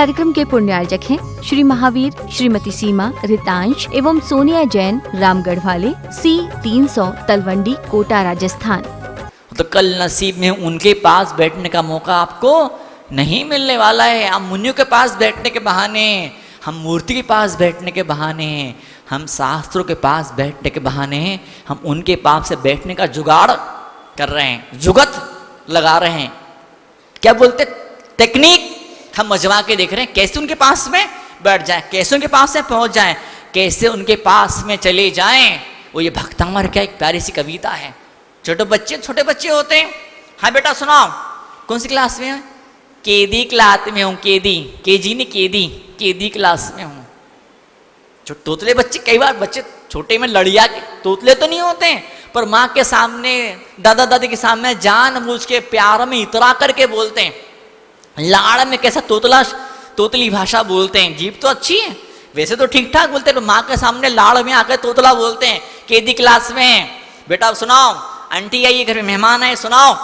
कार्यक्रम के पुण्यार्जक हैं श्री महावीर, श्रीमती सीमा, रितांश एवं सोनिया जैन, रामगढ़ वाले, C300 तलवंडी, कोटा, राजस्थान। तो कल नसीब में उनके पास बैठने का मौका आपको नहीं मिलने वाला है। हम मुनियों के पास बैठने के बहाने, हम मूर्ति के पास बैठने के बहाने, हम शास्त्रों के पास बैठने के बहाने, हम उनके पास से बैठने का जुगाड़ कर रहे हैं, जुगत लगा रहे हैं। क्या बोलते, टेक्निक हम आजमा के देख रहे हैं, कैसे उनके पास में बैठ जाएं, कैसे उनके पास में पहुंच जाएं, कैसे उनके पास में चले जाएं। वो ये भक्तामर क्या एक प्यारी सी कविता है। छोटे बच्चे होते हैं। हाँ बेटा सुनाओ, कौन सी क्लास में है? केदी क्लास में हूँ, केजी नहीं केदी क्लास में हूँ। जो तोतले बच्चे, कई बार बच्चे छोटे में लड़िया के तोतले तो नहीं होते हैं, पर माँ के सामने, दादा दादी के सामने जानबूझ के प्यार में इतरा करके बोलते हैं। लाड़ में कैसा तोतली भाषा बोलते हैं। जीभ तो अच्छी है, वैसे तो ठीक ठाक बोलते हैं, तो माँ के सामने लाड़ में आकर तोतला बोलते हैं। केदी क्लास में, बेटा सुनाओ, आंटी आई घर में, मेहमान आए, सुनाओ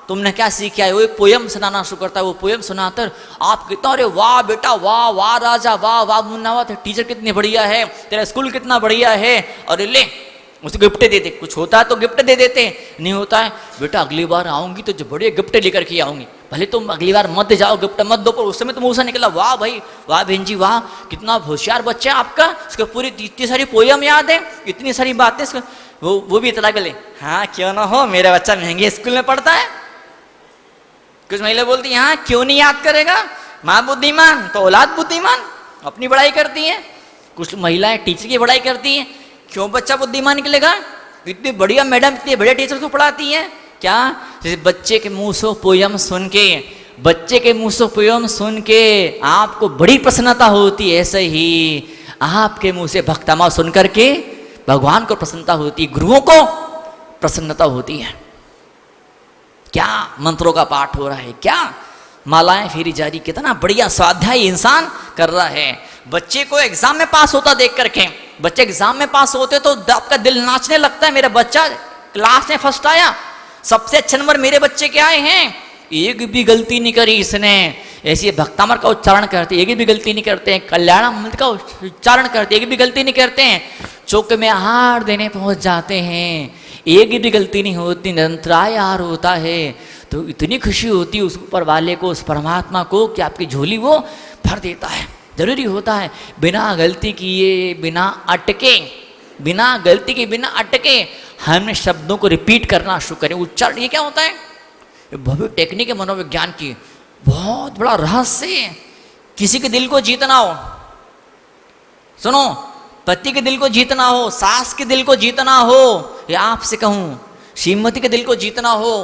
तुमने क्या सीखा है। वो पोयम सुनाना शुरू करता है। वो पोयम सुनाकर आप कितना, अरे वाह बेटा, वाह वाह राजा, वाह वाह मुन्ना, वाह टीचर कितनी बढ़िया है, तेरा स्कूल कितना बढ़िया है, अरे ले उसे गिफ्ट दे देते। कुछ होता है तो गिफ्ट दे देते, नहीं होता है बेटा अगली बार आऊंगी तो जो बड़े गिफ्ट लेकर के आऊंगी, भले तुम अगली बार मत जाओ, गिफ्ट मत दो, पर उस समय तुम उसे निकला, वाह भाई वाह बहन जी वाह, कितना होशियार बच्चा है आपका, उसको पूरी इतनी सारी पोयम याद है, इतनी सारी बातें। वो भी इतना गले, हाँ क्यों ना हो, मेरा बच्चा महंगे स्कूल में पढ़ता है। कुछ महिला बोलती है, हाँ क्यों नहीं याद करेगा, माँ बुद्धिमान तो औलाद बुद्धिमान, अपनी बड़ाई करती है। कुछ महिलाएं टीचर की बड़ाई करती हैं, क्यों बच्चा बुद्धिमान निकलेगा, इतनी बढ़िया मैडम, इतने बढ़िया टीचर को पढ़ाती है। क्या, जैसे बच्चे के मुंह से पोयम सुन के, बच्चे के मुंह से पोयम सुन के आपको बड़ी प्रसन्नता होती है, ऐसे ही आपके मुंह से भक्तमा सुन करके भगवान को प्रसन्नता होती है, गुरुओं को प्रसन्नता होती है। क्या मंत्रों का पाठ हो रहा है, क्या मालाएं फेरी जा रही, कितना बढ़िया स्वाध्याय इंसान कर रहा है। बच्चे को एग्जाम में पास होता देख करके, बच्चे एग्जाम में पास होते तो आपका दिल नाचने लगता है, मेरा बच्चा क्लास में फर्स्ट आया, सबसे अच्छे नंबर मेरे बच्चे के आए हैं, एक भी गलती नहीं करी इसने। ऐसे भक्तामर का उच्चारण करते, एक भी गलती नहीं करते हैं, कल्याणामृत का उच्चारण करते, एक भी गलती नहीं करते हैं, चौके में आहार देने पहुंच जाते हैं, एक भी गलती नहीं होती, निरंतराय आहार होता है। तो इतनी खुशी होती है उस ऊपर वाले को, उस परमात्मा को, कि आपकी झोली वो भर देता है। जरूरी होता है बिना गलती किए, बिना अटके, बिना गलती के, बिना अटके हम शब्दों को रिपीट करना शुरू करें। उच्चारण ये क्या होता है, भव्य टेक्निक है मनोविज्ञान की, बहुत बड़ा रहस्य है। किसी के दिल को जीतना हो, सुनो, पति के दिल को जीतना हो, सास के दिल को जीतना हो, या आपसे कहूं श्रीमती के दिल को जीतना हो,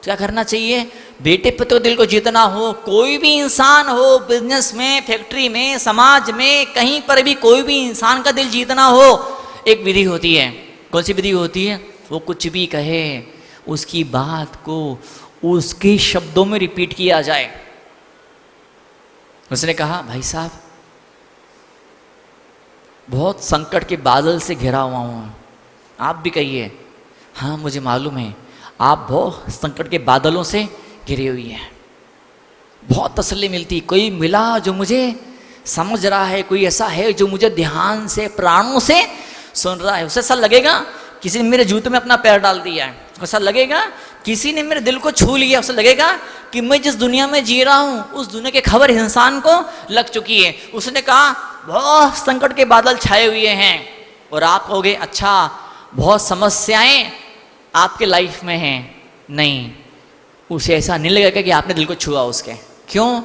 क्या करना चाहिए? बेटे पति के दिल को जीतना हो, कोई भी इंसान हो, बिजनेस में, फैक्ट्री में, समाज में, कहीं पर भी कोई भी इंसान का दिल जीतना हो, एक विधि होती है। कौन सी विधि होती है? वो कुछ भी कहे उसकी बात को उसके शब्दों में रिपीट किया जाए। उसने कहा, भाई साहब बहुत संकट के बादल से घिरा हुआ हूँ, आप भी कहिए। हाँ मुझे मालूम है आप बहुत संकट के बादलों से घिरी हुई है, बहुत तसल्ली मिलती। कोई मिला जो मुझे समझ रहा है, कोई ऐसा है जो मुझे ध्यान से, प्राणों से सुन रहा है। उसे ऐसा लगेगा किसी ने मेरे जूते में अपना पैर डाल दिया है, ऐसा लगेगा किसी ने मेरे दिल को छू लिया, उसे लगेगा कि मैं जिस दुनिया में जी रहा हूँ उस दुनिया की खबर इंसान को लग चुकी है। उसने कहा बहुत संकट के बादल छाए हुए हैं, और आप कहोगे अच्छा बहुत समस्याएं आपके लाइफ में हैं। नहीं, उसे ऐसा नहीं लगेगा कि आपने दिल को छुआ उसके। क्यों?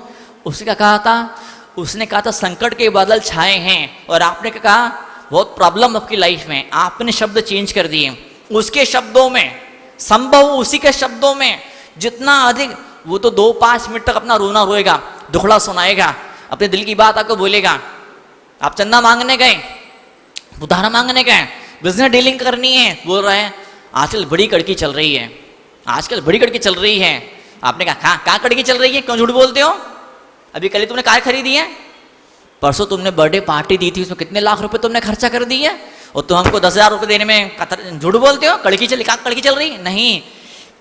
उसने क्या कहा था? उसने कहा था संकट के बादल छाए हैं, और आपने क्या कहा? बहुत प्रॉब्लम आपकी लाइफ में। आपने शब्द चेंज कर दिए, उसके शब्दों में, संभव उसी के शब्दों में जितना अधिक। वो तो 2-5 मिनट तक अपना रोना रोएगा, दुखड़ा सुनाएगा, अपने दिल की बात आपको बोलेगा। आप चंदा मांगने गए, उधार मांगने गए, बिजनेस डीलिंग करनी है, बोल रहे हैं आजकल बड़ी कड़की चल रही है, आजकल बड़ी कड़की चल रही है। आपने कहा कहाँ कड़की चल रही है, क्यों झूठ बोलते हो? अभी कल तुमने कार खरीदी है, परसों तुमने बर्थडे पार्टी दी थी, उसमें कितने लाख रुपए तुमने खर्चा कर दिए, और तुम हमको 10,000 रुपये देने में झूठ बोलते हो। कड़की चल रही? नहीं,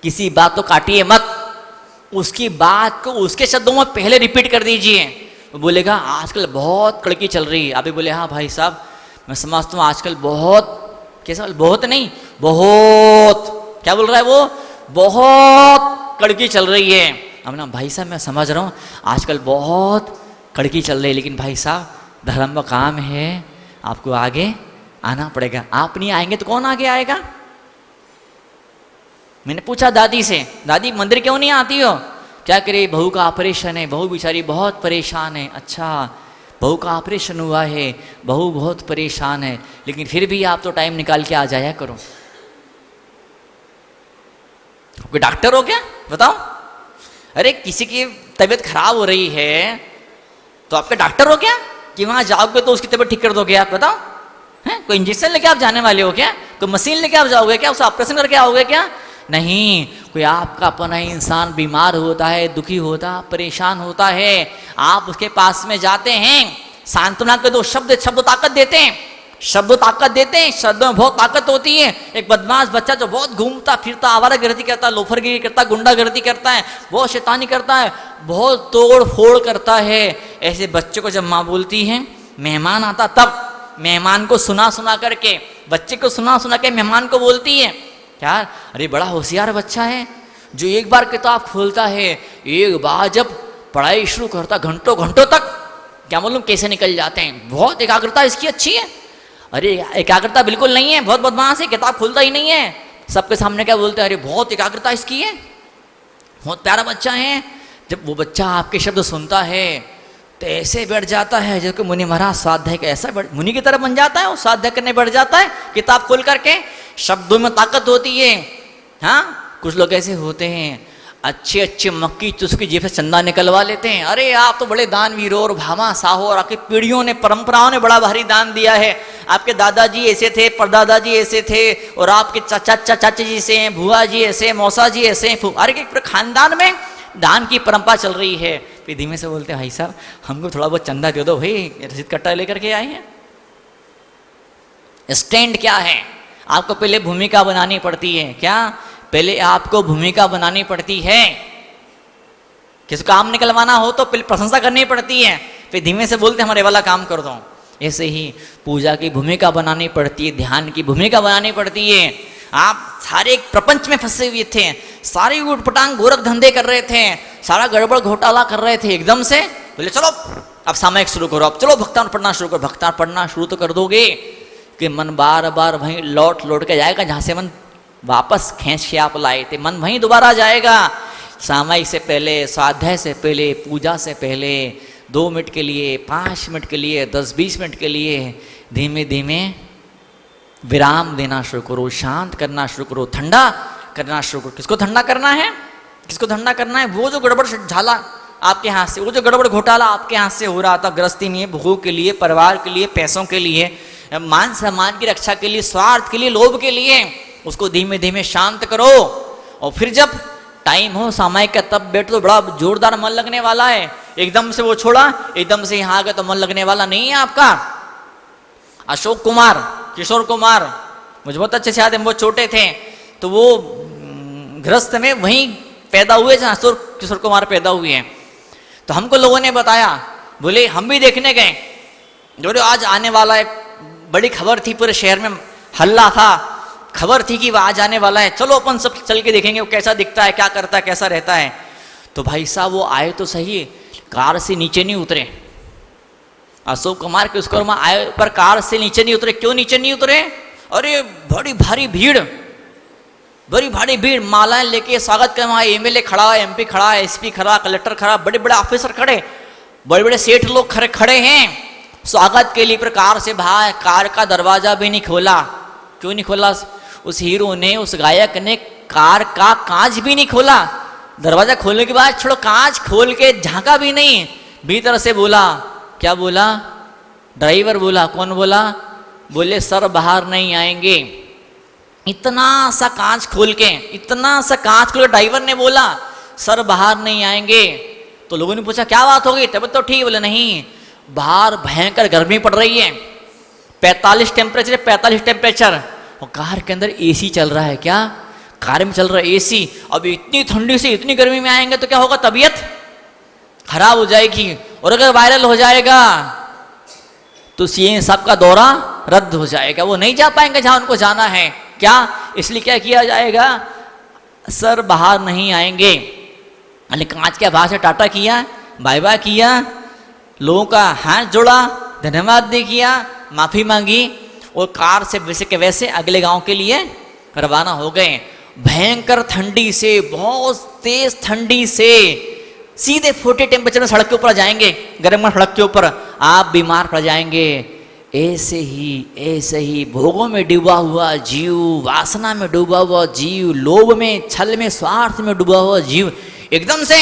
किसी बात को काटिए मत, उसकी बात को उसके शब्दों में पहले रिपीट कर दीजिए। वो बोलेगा आजकल बहुत कड़की चल रही है। अभी बोले हाँ भाई साहब मैं समझता हूँ आजकल बहुत, कैसा, बहुत नहीं बहुत, क्या बोल रहा है वो, बहुत कड़की चल रही है। अब ना भाई साहब मैं समझ रहा हूँ आजकल बहुत कड़की चल रही है, लेकिन भाई साहब धर्म का काम है, आपको आगे आना पड़ेगा। आप नहीं आएंगे तो कौन आगे आएगा? मैंने पूछा दादी से, दादी मंदिर क्यों नहीं आती हो? क्या करे, बहू का ऑपरेशन है, बहू बेचारी बहुत परेशान है। अच्छा, बहू का ऑपरेशन हुआ है, बहू बहुत परेशान है, लेकिन फिर भी आप तो टाइम निकाल के आ जाया करो। कोई डॉक्टर हो क्या, बताओ? अरे किसी की तबीयत खराब हो रही है तो आपके डॉक्टर हो क्या कि वहां जाओगे तो उसकी तबीयत ठीक कर दोगे? आप बताओ, हैं? कोई इंजेक्शन लेके आप जाने वाले हो क्या? कोई मशीन लेके आप जाओगे क्या? उसे ऑपरेशन करके आओगे क्या? नहीं, कोई आपका अपना ही इंसान बीमार होता है, दुखी होता, परेशान होता है, आप उसके पास में जाते हैं, सांत्वना के दो शब्द ताकत देते हैं, शब्द ताकत देते हैं, शब्दों में बहुत ताकत होती है। एक बदमाश बच्चा जो बहुत घूमता फिरता, आवारागर्दी करता है, लोफरगिरी करता है, गुंडागर्दी करता है, बहुत शैतानी करता है, बहुत तोड़ फोड़ करता है, ऐसे बच्चे को जब माँ बोलती है मेहमान आता, तब मेहमान को सुना सुना करके, बच्चे को सुना सुना के मेहमान को बोलती है क्या, अरे बड़ा होशियार बच्चा है जो एक बार किताब खोलता है, एक बार जब पढ़ाई शुरू करता घंटों घंटों तक, क्या मालूम कैसे निकल जाते हैं, बहुत एकाग्रता इसकी अच्छी है। अरे एकाग्रता बिल्कुल नहीं है, बहुत बदमाश है, किताब खोलता ही नहीं है, सबके सामने क्या बोलते हैं, अरे बहुत एकाग्रता इसकी है, बहुत प्यारा बच्चा है। जब वो बच्चा आपके शब्द सुनता है तो ऐसे बैठ जाता है जैसे मुनि महाराज स्वाध्याय का, ऐसा मुनि की तरह बन जाता है, वो स्वाध्याय करने बैठ जाता है किताब खोल करके। शब्दों में ताकत होती है। हाँ, कुछ लोग ऐसे होते हैं अच्छे अच्छे मक्की चुस्की जेब से चंदा निकलवा लेते हैं, अरे आप तो बड़े दानवीर हो और भामा साहो, और आपकी पीढ़ियों ने परंपराओं ने बड़ा भारी दान दिया है, आपके दादाजी ऐसे थे, परदादाजी ऐसे थे, और आपके चाचा जी से हैं, भुआ जी ऐसे, मौसा जी ऐसे हैं, अरे एक पूरे खानदान में दान की परंपरा चल रही है। फिर धीमे से बोलते हैं भाई साहब हमको थोड़ा बहुत चंदा दे दो भाई, रसीद कट्टा लेकर के आए हैं। स्टैंड क्या है, आपको पहले भूमिका बनानी पड़ती है। क्या, पहले आपको भूमिका बनानी पड़ती है। किसी काम निकलवाना हो तो पहले प्रशंसा करनी पड़ती है, फिर धीमे से बोलते हमारे वाला काम कर दो। ऐसे ही पूजा की भूमिका बनानी पड़ती है, ध्यान की भूमिका बनानी पड़ती है। आप सारे एक प्रपंच में फंसे हुए थे, सारे उठपटांग गोरख धंधे कर रहे थे, सारा गड़बड़ घोटाला कर रहे थे, एकदम से बोले चलो अब सामयिक शुरू करो, अब चलो भक्तान पढ़ना शुरू करो। भक्तान पढ़ना शुरू तो कर दोगे कि मन बार बार वहीं लौट लौट के जाएगा जहाँ से मन वापस खींच के आप लाए थे, मन वहीं दोबारा जाएगा। सामयिक से पहले, स्वाध्याय से पहले, पूजा से पहले 2 मिनट के लिए, 5 मिनट के लिए, 10-20 मिनट के लिए धीमे धीमे विराम देना शुरू करो, शांत करना शुरू करो, ठंडा करना शुरू करो। किसको ठंडा करना है? किसको ठंडा करना है? वो जो गड़बड़ झाला आपके हाथ से, वो जो गड़बड़ घोटाला आपके हाथ से हो रहा था, गृहस्थी में, भूख के लिए, परिवार के लिए, पैसों के लिए, मान सम्मान की रक्षा के लिए, स्वार्थ के लिए, लोभ के लिए, उसको धीमे धीमे शांत करो। और फिर जब टाइम हो सामयिक का तब बैठो, तो बड़ा जोरदार मन लगने वाला है। एकदम से वो छोड़ा, एकदम से यहाँ आ गए तो मन लगने वाला नहीं है आपका। अशोक कुमार, किशोर कुमार, मुझे बहुत अच्छे से याद है, वो छोटे थे तो वो गृहस्थ में वहीं पैदा हुए जहाँ किशोर कुमार पैदा हुए हैं। तो हमको लोगों ने बताया, बोले हम भी देखने गए, जो आज आने वाला है, बड़ी खबर थी, पूरे शहर में हल्ला था, खबर थी कि वह आज आने वाला है, चलो अपन सब चल के देखेंगे वो कैसा दिखता है, क्या करता है, कैसा रहता है। तो भाई साहब वो आए तो सही, कार से नीचे नहीं उतरे। अशोक कुमार किशोर कुमार आए पर कार से नीचे नहीं उतरे। क्यों नीचे नहीं उतरे? अरे बड़ी भारी भीड़, बड़ी भारी भीड़, मालाएं लेके स्वागत कर, वहाँ एमएलए खड़ा, एमपी खड़ा, एसपी खड़ा, कलेक्टर खड़ा, बड़े बड़े ऑफिसर खड़े, बड़े बड़े सेठ लोग खड़े हैं स्वागत के लिए। पर कार से बाहर, कार का दरवाजा भी नहीं खोला। क्यों नहीं खोला? उस हीरो ने, उस गायक ने कार का कांच भी नहीं खोला। दरवाजा खोलने के बाद छोड़ो, कांच खोल के झांका भी नहीं, भीतर से बोला, क्या बोला? ड्राइवर बोला। कौन बोला? बोले सर बाहर नहीं आएंगे। इतना सा कांच खोल के, इतना सा कांच खोल के ड्राइवर ने बोला सर बाहर नहीं आएंगे। तो लोगों ने पूछा क्या बात हो गई, तबियत तो ठीक? बोले नहीं, बाहर भयंकर गर्मी पड़ रही है, 45 टेम्परेचर, 45 टेम्परेचर, और कार के अंदर एसी चल रहा है। क्या? कार में चल रहा है एसी। अब इतनी ठंडी से इतनी गर्मी में आएंगे तो क्या होगा, तबीयत खराब हो जाएगी। और अगर वायरल हो जाएगा तो ये सबका दौरा रद्द हो जाएगा, वो नहीं जा पाएंगे जहां उनको जाना है। क्या इसलिए क्या किया जाएगा, सर बाहर नहीं आएंगे, कांच के बाहर से टाटा किया, बाय बाय किया, लोगों का हाथ जोड़ा, धन्यवाद दे किया, माफी मांगी और कार से वैसे के वैसे अगले गांव के लिए रवाना हो गए। भयंकर ठंडी से, बहुत तेज ठंडी से सीधे 40 टेम्परेचर में सड़क के ऊपर जाएंगे, गर्म सड़क के ऊपर, आप बीमार पड़ जाएंगे। ऐसे ही भोगों में डूबा हुआ जीव, वासना में डूबा हुआ जीव, लोभ में, छल में, स्वार्थ में डूबा हुआ जीव एकदम से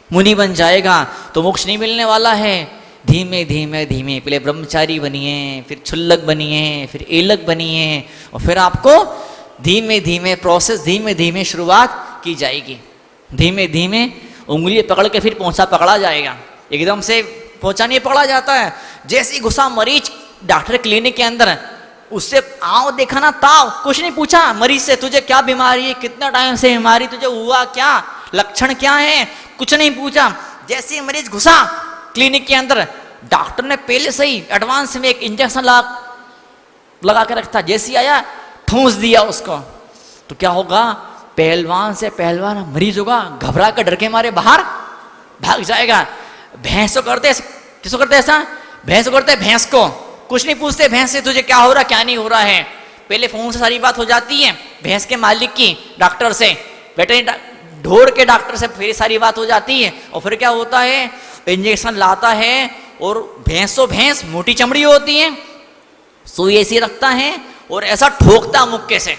मुनि बन जाएगा तो मोक्ष नहीं मिलने वाला है। धीमे धीमे पहले ब्रह्मचारी बनिए, फिर क्षुल्लक बनिए, फिर एलक बनिए और फिर आपको धीमे धीमे प्रोसेस, धीमे धीमे शुरुआत की जाएगी। धीमे धीमे उंगली पकड़ के फिर पोंछा पकड़ा जाएगा, एकदम से पोंछा नहीं पकड़ा जाता है। जैसे ही घुसा मरीज डॉक्टर क्लिनिक के अंदर, उससे आओ देखा ना ताव, कुछ नहीं पूछा मरीज से, तुझे क्या बीमारी है, कितना टाइम से बीमारी, तुझे हुआ क्या, लक्षण क्या है, कुछ नहीं पूछा। जैसे ही मरीज घुसा क्लिनिक के अंदर, डॉक्टर ने पहले से ही एडवांस में एक इंजेक्शन लगा के रखता, जैसे ही आया ठूंस दिया उसको, तो क्या होगा, पहलवान से पहलवान मरीज होगा, घबरा कर डर के मारे बाहर भाग जाएगा। भैंस को करते, किसको करते ऐसा, भैंस को करते, भैंस को कुछ नहीं पूछते, भैंस से तुझे क्या हो रहा क्या नहीं हो रहा है, पहले फोन से सारी बात हो जाती है, भैंस के मालिक की डॉक्टर से, वेटरनरी ढोर के डॉक्टर से फिर सारी बात हो जाती है। और फिर क्या होता है, इंजेक्शन लाता है और भैंस मोटी चमड़ी होती है, सुई ऐसी रखता है और ऐसा ठोकता मुक्के से,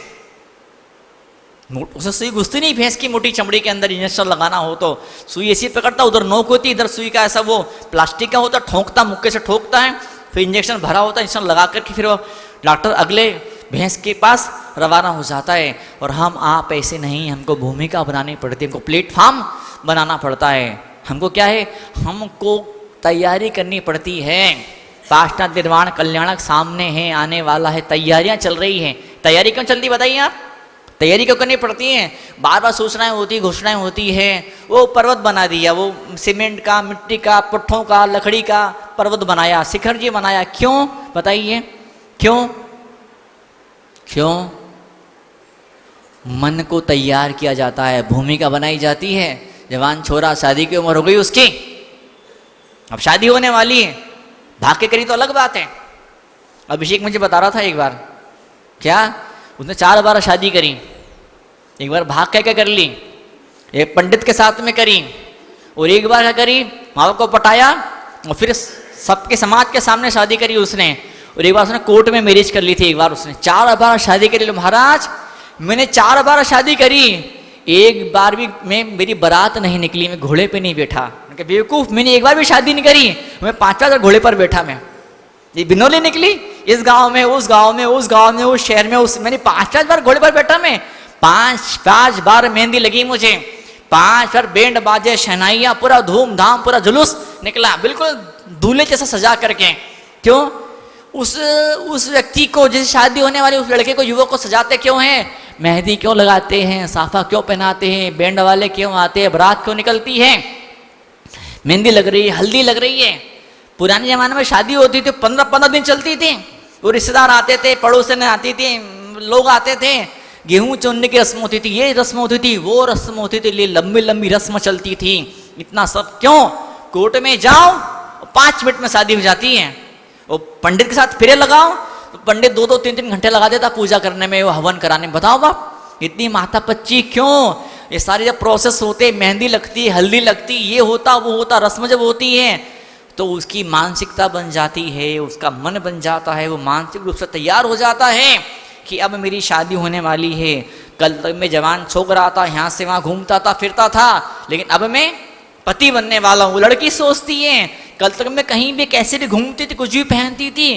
उसे सुई घुसती नहीं भैंस की मोटी चमड़ी के अंदर, इंजेक्शन लगाना हो तो सुई ऐसी पकड़ता, उधर नोक होती, इधर सुई का ऐसा वो प्लास्टिक का होता, ठोकता, मुक्के से ठोकता है, फिर इंजेक्शन भरा होता है, इंजेक्शन लगा करके फिर वो डॉक्टर अगले भैंस के पास रवाना हो जाता है। और हम आप ऐसे नहीं, हमको भूमिका बनानी पड़ती है, हमको प्लेटफॉर्म बनाना पड़ता है, हमको क्या है, हमको तैयारी करनी पड़ती है। पाश्चात्य निर्वाण कल्याणक सामने है, आने वाला है, तैयारियां चल रही हैं। तैयारी क्यों चल रही बताइए आप, तैयारी क्यों करनी पड़ती है, बार बार सूचनाएं होती, घोषणाएं होती है। वो पर्वत बना दिया, वो सीमेंट का, मिट्टी का, पट्टों का, लकड़ी का पर्वत बनाया, शिखर जी बनाया, क्यों बताइए, क्यों क्यों, मन को तैयार किया जाता है, भूमिका बनाई जाती है। जवान छोरा, शादी की उम्र हो गई उसकी, अब शादी होने वाली है, भाग के करी तो अलग बात है। अभिषेक मुझे बता रहा था एक बार, क्या उसने 4 बार शादी करी, एक बार भाग के क्या कर ली, एक पंडित के साथ में करी, और एक बार क्या करी, माँ बाप को पटाया और फिर सबके समाज के सामने शादी करी उसने, और एक बार उसने कोर्ट में मैरिज कर ली थी। एक बार उसने 4 बार शादी करी। महाराज मैंने 4 बार शादी करी, एक बार भी मेरी बारात नहीं निकली, मैं घोड़े पे नहीं बैठा। बेवकूफ, मैंने एक बार भी शादी नहीं करी, मैं 5 बार घोड़े पर बैठा। मैं ये बिनौली निकली, इस गांव में, उस गांव में, उस गांव में, उस शहर में, मैंने 5 बार घोड़े पर बैठा। मैं 5 बार मेहंदी लगी मुझे, 5 बार बैंड बाजे, शहनाइयाँ, पूरा धूमधाम, पूरा जुलूस निकला, बिल्कुल दूल्हे जैसा सजा करके। क्यों, उस व्यक्ति को, जैसे शादी होने वाले उस लड़के को, युवक को सजाते क्यों हैं, मेहंदी क्यों लगाते हैं, साफा क्यों पहनाते हैं, बैंड वाले क्यों आते हैं, बारात क्यों निकलती है, मेहंदी लग रही है, हल्दी लग रही है। पुराने जमाने में शादी होती थी 15 दिन चलती थी, वो रिश्तेदार आते थे, पड़ोसन आती थी, लोग आते थे, गेहूं चुनने की रस्म होती थी, ये रस्म होती थी, वो रस्म होती थी, लंबी लंबी रस्म चलती थी। इतना सब क्यों, कोर्ट में जाओ 5 मिनट में शादी हो जाती है। वो पंडित के साथ फिरे लगाओ तो पंडित 2-2, 3-3 घंटे लगा देता पूजा करने में, वो हवन कराने में। बताओ बाप, इतनी माथापच्ची क्यों, ये सारे जब प्रोसेस होते, मेहंदी लगती, हल्दी लगती, ये होता वो होता, रस्म जब होती है तो उसकी मानसिकता बन जाती है, उसका मन बन जाता है, वो मानसिक रूप से तैयार हो जाता है कि अब मेरी शादी होने वाली है। कल तक मैं जवान छोक रहा था, यहाँ से वहाँ घूमता था, फिरता था, लेकिन अब मैं पति बनने वाला हूँ। लड़की सोचती है, कल तक मैं कहीं भी कैसे भी घूमती थी, कुछ भी पहनती थी,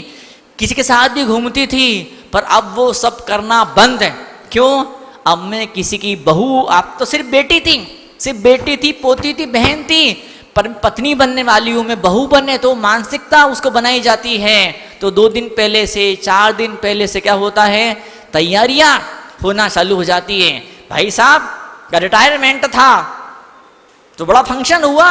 किसी के साथ भी घूमती थी, पर अब वो सब करना बंद है। क्यों, अब मैं किसी की बहू, आप तो सिर्फ बेटी थी, सिर्फ बेटी थी, पोती थी, बहन थी, पर पत्नी बनने वाली हूँ मैं, बहू बनने, तो मानसिकता उसको बनाई जाती है। तो 2 दिन पहले से, 4 दिन पहले से क्या होता है, तैयारियां होना चालू हो जाती है। भाई साहब का रिटायरमेंट था तो बड़ा फंक्शन हुआ,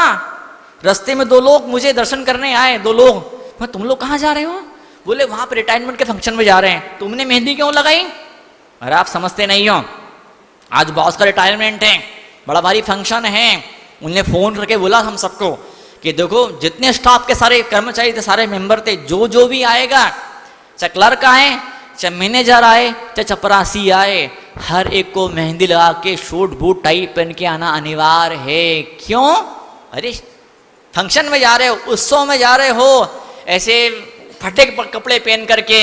रास्ते में 2 लोग मुझे दर्शन करने आए, 2 लोग। मैं, तुम लोग कहाँ जा रहे हो? बोले वहां पर रिटायरमेंट के फंक्शन में जा रहे हैं। तुमने मेहंदी क्यों लगाई? अरे आप समझते नहीं हो, आज बॉस का रिटायरमेंट है, बड़ा भारी फंक्शन है। उनने फोन करके बोला हम सबको कि देखो जितने स्टाफ के सारे कर्मचारी थे, सारे मेंबर थे, जो भी आएगा, चाहे क्लर्क आए, चाहे मैनेजर आए, चाहे चपरासी आए, हर एक को मेहंदी लगा के सूट बूट टाई पहन के आना अनिवार्य है। क्यों? अरे फंक्शन में जा रहे हो, उत्सव में जा रहे हो, ऐसे फटे कपड़े पहन करके,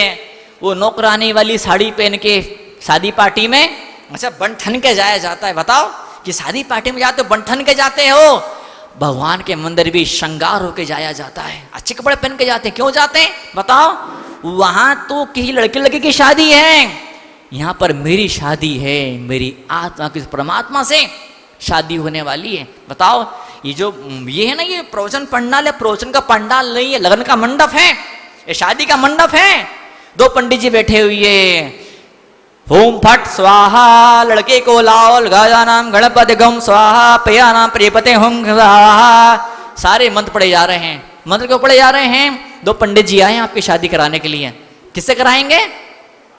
वो नौकरानी वाली साड़ी पहन के शादी पार्टी में, अच्छा बन ठन के जाया जाता है। बताओ कि शादी पार्टी में जाते हो, बन ठन के जाते हो। भगवान के मंदिर भी श्रृंगार होके जाया जाता है, अच्छे कपड़े पहन के जाते हैं। क्यों जाते हैं बताओ? वहां तो किसी लड़के की शादी है, यहाँ पर मेरी शादी है, मेरी आत्मा की परमात्मा से शादी होने वाली है। बताओ, ये है ना, ये प्रवचन पंडाल है, प्रवचन का पंडाल नहीं है, लगन का मंडप है, ये शादी का मंडप है। 2 पंडित जी बैठे हुए, ओम फट स्वाहा, लड़के को लाओ, गजानाम गणपति गम स्वाहा, पयानाम प्रियपते होम स्वाहा। सारे मंत्र पढ़े जा रहे हैं। मंत्र क्यों पढ़े जा रहे हैं? 2 पंडित जी आए हैं आपकी शादी कराने के लिए। किससे कराएंगे?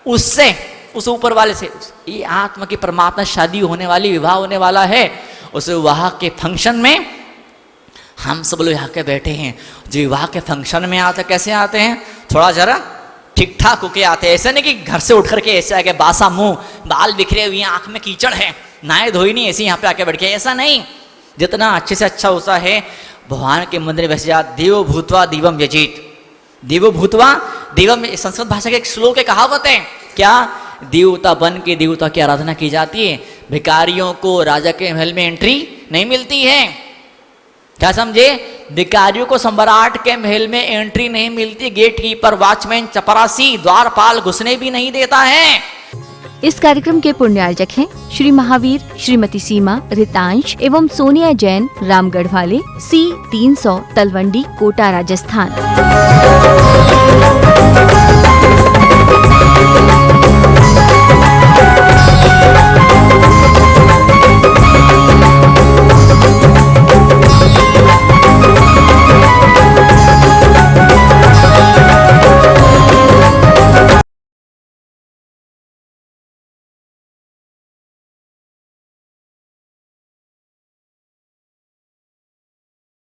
उससे, उस ऊपर वाले से। ये आत्मा की परमात्मा शादी होने वाली, विवाह होने वाला है। उस विवाह के फंक्शन में हम सब लोग यहाँ के बैठे हैं। जो विवाह के फंक्शन में आते, कैसे आते हैं? थोड़ा जरा ठीक ठाक होके आते हैं। ऐसा नहीं कि घर से उठ करके ऐसे आके बासा मुंह, बाल बिखरे हुए, आंख में कीचड़ है, नहाए धोई नहीं, ऐसे यहाँ पे आके बैठ के, ऐसा नहीं। जितना अच्छे से अच्छा होता है भगवान के मंदिर में, वैसे जा देवो भूतवा दिवम यजित। देवो भूतवा दिवम, संस्कृत भाषा के एक श्लोक है, कहावत है। क्या? देवता बन के देवता की आराधना की जाती है। भिखारियों को राजा के महल में एंट्री नहीं मिलती है। क्या समझे? भिखारियों को सम्राट के महल में एंट्री नहीं मिलती। गेट कीपर, वॉचमैन, चपरासी, द्वारपाल घुसने भी नहीं देता है। इस कार्यक्रम के पुण्यार्जक हैं श्री महावीर, श्रीमती सीमा, रितांश एवं सोनिया जैन, रामगढ़ वाले, C 300 तलवंडी, कोटा, राजस्थान।